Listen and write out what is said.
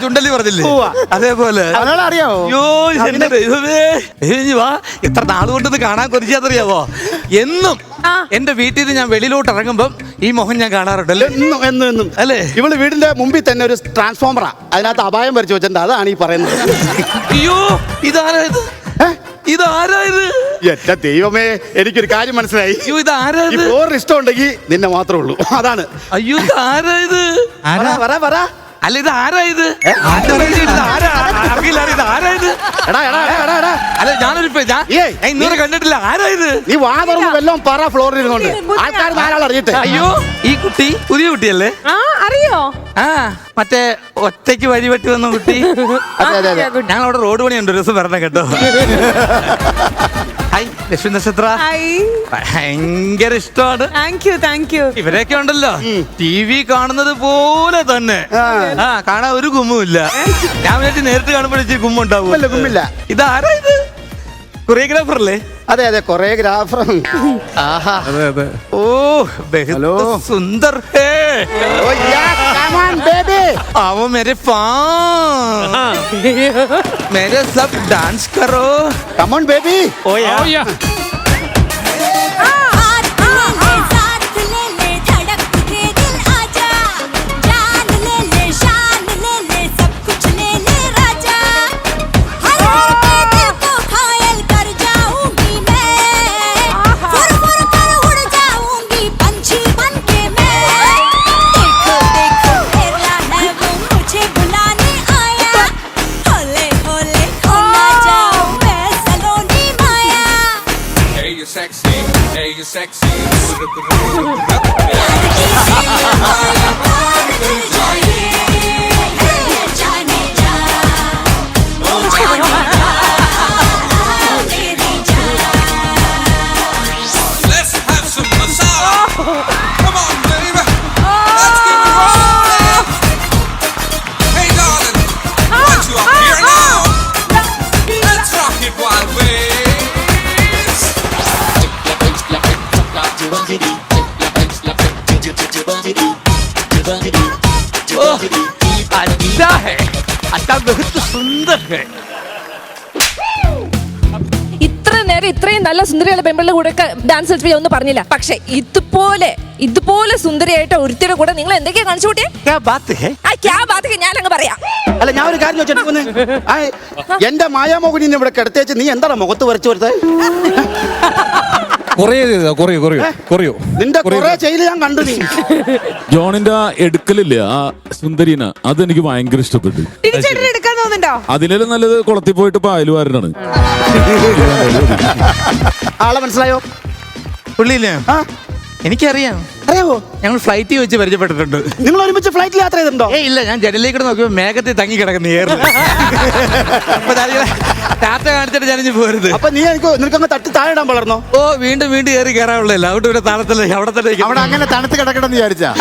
ചുണ്ടല്ലി പറഞ്ഞില്ലേ അതേപോലെ അറിയാവോ? എന്റെ ദൈവമേ, വാ. ഇത്ര നാളുകൊണ്ട് ഇത് കാണാൻ കൊതിച്ചാന്നറിയാവോ? എന്നും എന്റെ വീട്ടിൽ നിന്ന് ഞാൻ വെളിയിലോട്ട് ഇറങ്ങുമ്പം ഈ മുഖം ഞാൻ കാണാറുണ്ടല്ലോ. എന്നും അല്ലേ? ഇവള് വീടിന്റെ മുമ്പിൽ തന്നെ ഒരു ട്രാൻസ്ഫോമറാ, അതിനകത്ത് അപായം വരച്ചു വെച്ചിട്ടുണ്ട്. അതാണ് ഈ പറയുന്നത്. അയ്യോ, ഇതാരായത്? ഇതാരായത്? എന്റെ ദൈവമേ, എനിക്കൊരു കാര്യം മനസ്സിലായി. അയ്യോ, ഇതാരായത്? ഇഷ്ടം ഉണ്ടെങ്കിൽ നിന്നെ മാത്രമേ ഉള്ളൂ. അതാണ്. അയ്യോ, ഇതാരായത്? പറ. അല്ല, ഇത് ആരായത്? അറിയില്ല, ഇത് ആരായത്? അല്ല, ഞാനൊരു ഇന്നുവരെ കണ്ടിട്ടില്ല. ആരായത്? നീ വാ തുറന്ന് വല്ലതും പറ. ഫ്ലോറിൽ ഇരുന്നോണ്ട് ആൾക്കാർ നാലാൾ അറിയട്ടെ. അയ്യോ, ഈ കുട്ടി പുതിയ കുട്ടിയല്ലേ? അറിയോ? മറ്റേ ഒറ്റയ്ക്ക് വഴിവെട്ടി വന്ന കുട്ടി. ഞങ്ങളവിടെ റോഡ് പണിയുണ്ട്, ഒരു ദിവസം വരണം കേട്ടോ. ഹായ് ലക്ഷ്മി നക്ഷത്ര. ഭയങ്കര ഇഷ്ടമാണ്. Thank you. ഇവരൊക്കെ ഉണ്ടല്ലോ TV കാണുന്നത് പോലെ തന്നെ കാണാൻ ഒരു ഗുമ്മുമില്ല. ഞാൻ വിചാരിച്ചു നേരിട്ട് കാണുമ്പോഴേ ഗുമ്മുണ്ടാവും. ഗുമ്മില്ല. ഇതാരാ ഇത്? കൊറിയോഗ്രാഫർ അല്ലേ? അതെ, കൊറിയോഗ്രാഫർ. ഓ, ഹലോ, സുന്ദർ ഹേ. आओ मेरे फैन, मेरे सब डांस करो. Come on baby. Oh yeah. Sexy. Let's have some masala. Come on, baby. Let's get it rolling. Hey, darling, want you up here now? Let's rock it wild ways. अच्छा है, अच्छा बहुत सुंदर है. ഇത്ര നേരം ഇത്രയും നല്ല സുന്ദരിയുള്ള പെൺപിള്ളയുടെ കൂടെ ഡാൻസ് കളിച്ച് ഒന്നും പറഞ്ഞില്ല. പക്ഷെ ഇതുപോലെ സുന്ദരിയായിട്ട് ഒരുത്തിയുടെ കൂടെ നിങ്ങൾ എന്തൊക്കെയാ കാണിച്ചു കൂട്ടിയെ? ഞാൻ അങ്ങ് പറയാം. അല്ല, ഞാൻ ഒരു കാര്യം ചോദിച്ചിട്ട് എന്റെ മായാമോഹിനി ഇവിടെ കിടത്തേച്ച് നീ എന്താണ് മുഖത്ത് വരച്ചു കൊടുത്തത്? നിന്റെ കുറെ ചെയ്ത് ഞാൻ കണ്ടു. നീ ജോണിന്റെ എടുക്കലില്ലേ ആ സുന്ദരീന, അതെനിക്ക് ഭയങ്കര ഇഷ്ടപ്പെട്ടു. അതിലും നല്ലത് കുളത്തിൽ പോയിട്ട് പായലുവാരനാണ്. ആളെ മനസ്സിലായോ? പുള്ളിയില്ലേ? എനിക്കറിയാം. അറിയാവോ? ഞങ്ങൾ ഫ്ലൈറ്റിൽ വെച്ച് പരിചയപ്പെട്ടിട്ടുണ്ട്. നിങ്ങൾ ഒരുമിച്ച് ഫ്ലൈറ്റിൽ യാത്ര ചെയ്തിട്ടുണ്ടോ? ഇല്ല, ഞാൻ ജനലിലേക്ക് നോക്കിയപ്പോ മേഘത്തിൽ തങ്ങി കിടക്കുന്ന ഏറിൽ ടാറ്റ കാണിച്ചിട്ട് ജനഞ്ഞു പോരുത്. അപ്പൊ നീ നിനക്കങ്ങ് തട്ടി താഴെ ഇടാൻ വളർന്നോ? ഓ, വീണ്ടും ഏറി കയറാനുള്ളതല്ല. അവിടെ ഇവിടെ താളത്തല്ലേ, അവിടെ തന്നെ അവിടെ അങ്ങനെ തണുത്ത് കിടക്കണം എന്ന് വിചാരിച്ചാ?